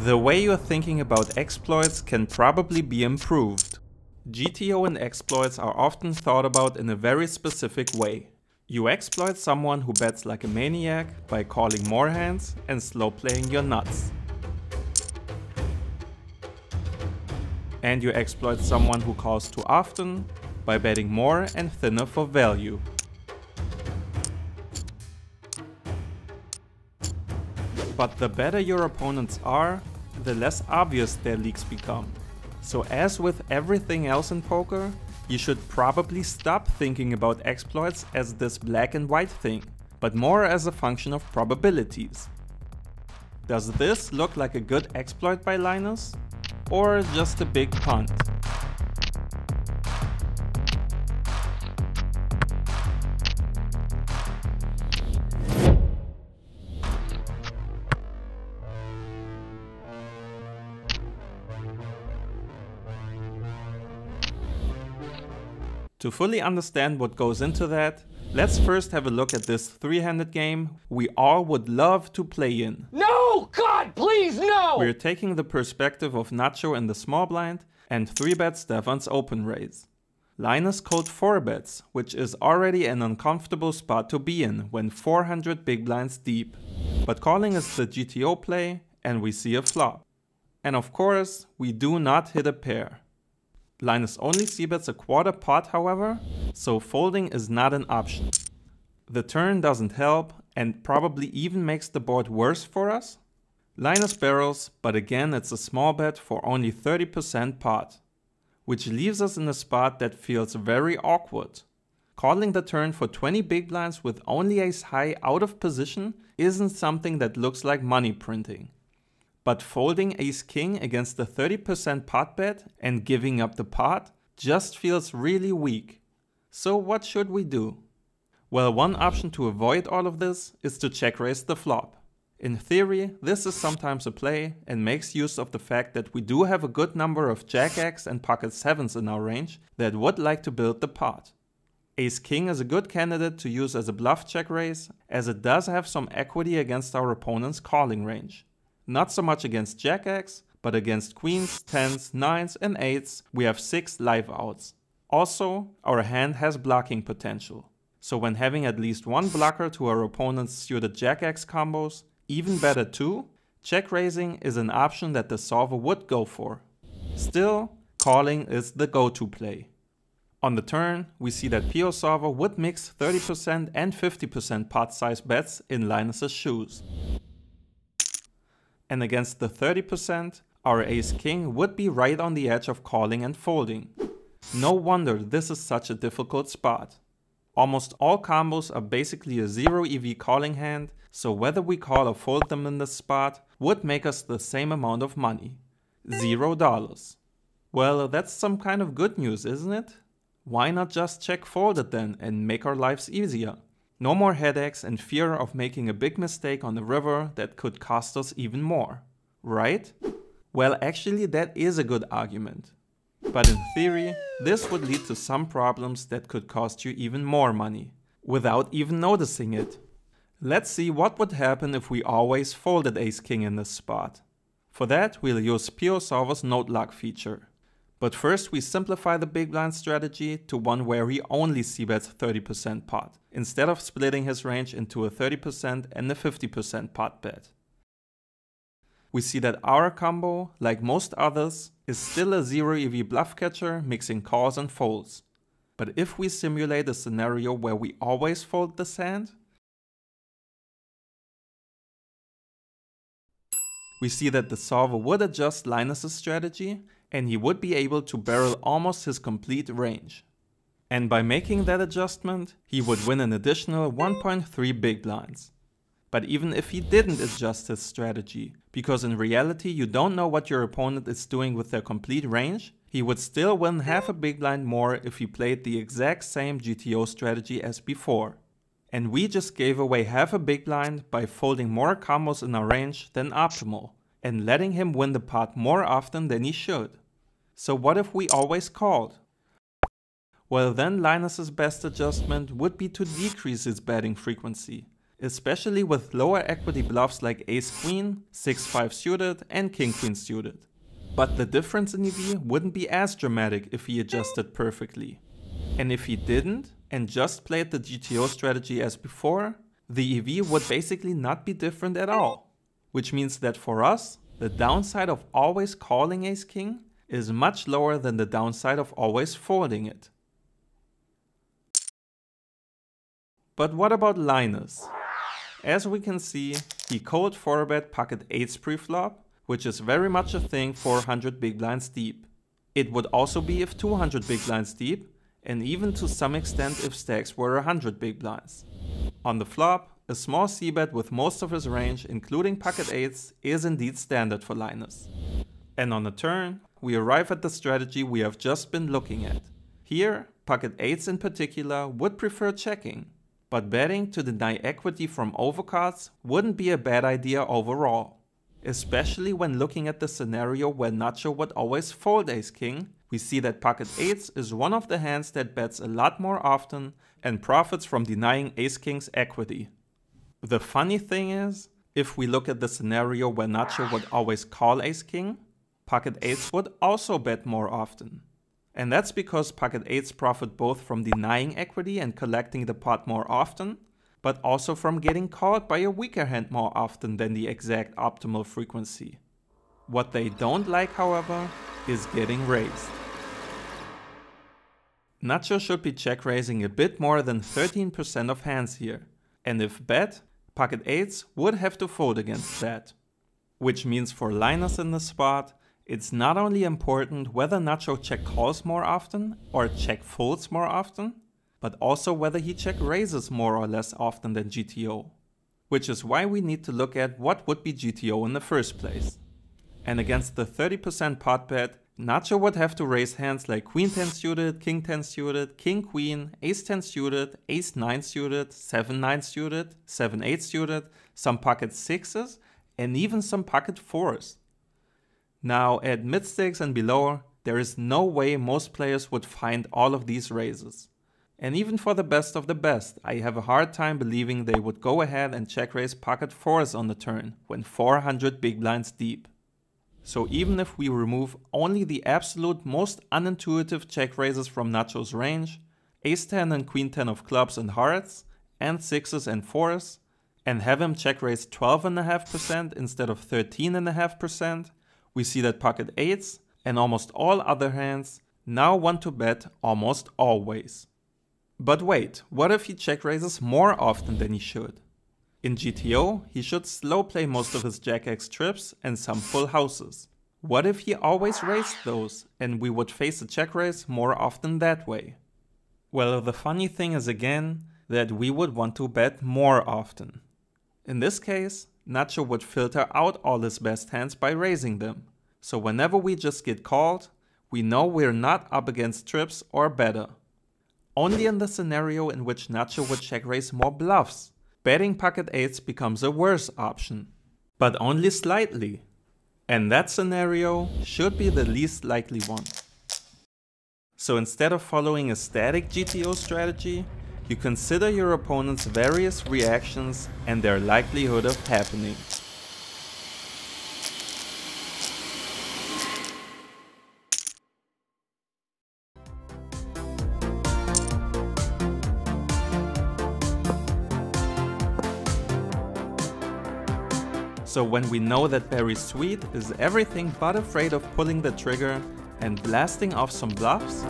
The way you're thinking about exploits can probably be improved. GTO and exploits are often thought about in a very specific way. You exploit someone who bets like a maniac by calling more hands and slow playing your nuts. And you exploit someone who calls too often by betting more and thinner for value. But the better your opponents are, the less obvious their leaks become. So as with everything else in poker, you should probably stop thinking about exploits as this black and white thing, but more as a function of probabilities. Does this look like a good exploit by Linus? Or just a big punt? To fully understand what goes into that, let's first have a look at this three-handed game we all would love to play in. No! God, please, no! We're taking the perspective of Nacho in the small blind and 3-bet Stefan's open raise. Linus called 4-bets, which is already an uncomfortable spot to be in when 400 big blinds deep. But calling is the GTO play and we see a flop. And of course, we do not hit a pair. Linus only c-bets a quarter pot, however, so folding is not an option. The turn doesn't help and probably even makes the board worse for us. Linus barrels, but again it's a small bet for only 30% pot, which leaves us in a spot that feels very awkward. Calling the turn for 20 big blinds with only ace high out of position isn't something that looks like money printing. But folding ace king against the 30% pot bet and giving up the pot just feels really weak. So what should we do? Well, one option to avoid all of this is to check raise the flop. In theory, this is sometimes a play and makes use of the fact that we do have a good number of jack-X and pocket 7s in our range that would like to build the pot. Ace king is a good candidate to use as a bluff check raise, as it does have some equity against our opponent's calling range. Not so much against jack-X, but against queens, 10s, 9s and 8s we have 6 live outs. Also, our hand has blocking potential. So when having at least one blocker to our opponent's suited jack-X combos, even better too, check raising is an option that the solver would go for. Still, calling is the go-to play. On the turn, we see that PO solver would mix 30% and 50% pot size bets in Linus's shoes. And against the 30%, our ace king would be right on the edge of calling and folding. No wonder this is such a difficult spot. Almost all combos are basically a 0 EV calling hand, so whether we call or fold them in this spot would make us the same amount of money. $0. Well, that's some kind of good news, isn't it? Why not just check fold it then and make our lives easier? No more headaches and fear of making a big mistake on the river that could cost us even more, right? Well, actually that is a good argument. But in theory, this would lead to some problems that could cost you even more money, without even noticing it. Let's see what would happen if we always folded ace king in this spot. For that, we'll use PO Solver's note lock feature. But first we simplify the big blind strategy to one where he only c-bets 30% pot, instead of splitting his range into a 30% and a 50% pot bet. We see that our combo, like most others, is still a 0 EV bluff catcher mixing calls and folds. But if we simulate a scenario where we always fold this hand, we see that the solver would adjust Linus's strategy and he would be able to barrel almost his complete range. And by making that adjustment, he would win an additional 1.3 big blinds. But even if he didn't adjust his strategy, because in reality you don't know what your opponent is doing with their complete range, he would still win half a big blind more if he played the exact same GTO strategy as before. And we just gave away half a big blind by folding more combos in our range than optimal, and letting him win the pot more often than he should. So what if we always called? Well, then Linus's best adjustment would be to decrease his betting frequency, especially with lower equity bluffs like ace-queen, 6-5 suited, and king-queen suited. But the difference in EV wouldn't be as dramatic if he adjusted perfectly. And if he didn't, and just played the GTO strategy as before, the EV would basically not be different at all. Which means that for us, the downside of always calling ace-king is much lower than the downside of always folding it. But what about Linus? As we can see, he called 4-bet pocket 8s pre-flop, which is very much a thing 400 big blinds deep. It would also be if 200 big blinds deep, and even to some extent if stacks were 100 big blinds. On the flop, a small c-bet with most of his range, including pocket 8s, is indeed standard for Linus. And on the turn, we arrive at the strategy we have just been looking at. Here, pocket 8s in particular would prefer checking, but betting to deny equity from overcards wouldn't be a bad idea overall. Especially when looking at the scenario where Nacho would always fold ace-king, we see that pocket 8s is one of the hands that bets a lot more often and profits from denying ace-king's equity. The funny thing is, if we look at the scenario where Nacho would always call ace-king, pocket 8s would also bet more often. And that's because pocket 8s profit both from denying equity and collecting the pot more often, but also from getting called by a weaker hand more often than the exact optimal frequency. What they don't like, however, is getting raised. Nacho should be check raising a bit more than 13% of hands here, and if bet, pocket 8s would have to fold against that. Which means for Linus in the spot, it's not only important whether Nacho check calls more often or check folds more often, but also whether he check raises more or less often than GTO. Which is why we need to look at what would be GTO in the first place. And against the 30% pot bet, Nacho would have to raise hands like Queen 10 suited, King 10 suited, King Queen, Ace 10 suited, Ace 9 suited, 7 9 suited, 7 8 suited, some pocket 6s, and even some pocket 4s. Now at mid stakes and below, there is no way most players would find all of these raises. And even for the best of the best, I have a hard time believing they would go ahead and check raise pocket 4s on the turn when 400 big blinds deep. So even if we remove only the absolute most unintuitive check raises from Nacho's range, Ace 10 and Queen 10 of clubs and hearts, and 6s and 4s, and have him check raise 12.5% instead of 13.5%, we see that pocket 8s and almost all other hands now want to bet almost always. But wait, what if he check raises more often than he should? In GTO, he should slow play most of his Jack-X trips and some full houses. What if he always raised those and we would face a check raise more often that way? Well, the funny thing is again that we would want to bet more often. In this case, Nacho would filter out all his best hands by raising them. So whenever we just get called, we know we're not up against trips or better. Only in the scenario in which Nacho would check raise more bluffs, betting pocket 8s becomes a worse option. But only slightly. And that scenario should be the least likely one. So instead of following a static GTO strategy, you consider your opponent's various reactions and their likelihood of happening. So when we know that BERRI's suite is everything but afraid of pulling the trigger and blasting off some bluffs,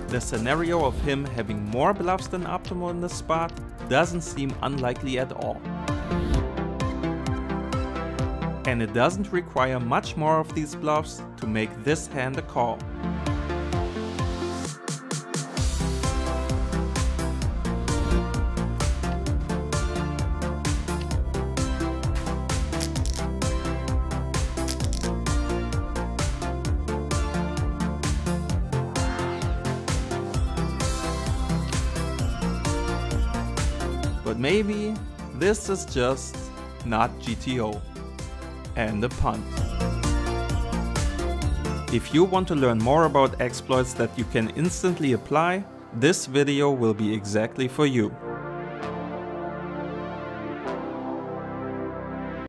the scenario of him having more bluffs than optimal in the spot doesn't seem unlikely at all. And it doesn't require much more of these bluffs to make this hand a call. But maybe this is just not GTO. And a punt. If you want to learn more about exploits that you can instantly apply, this video will be exactly for you.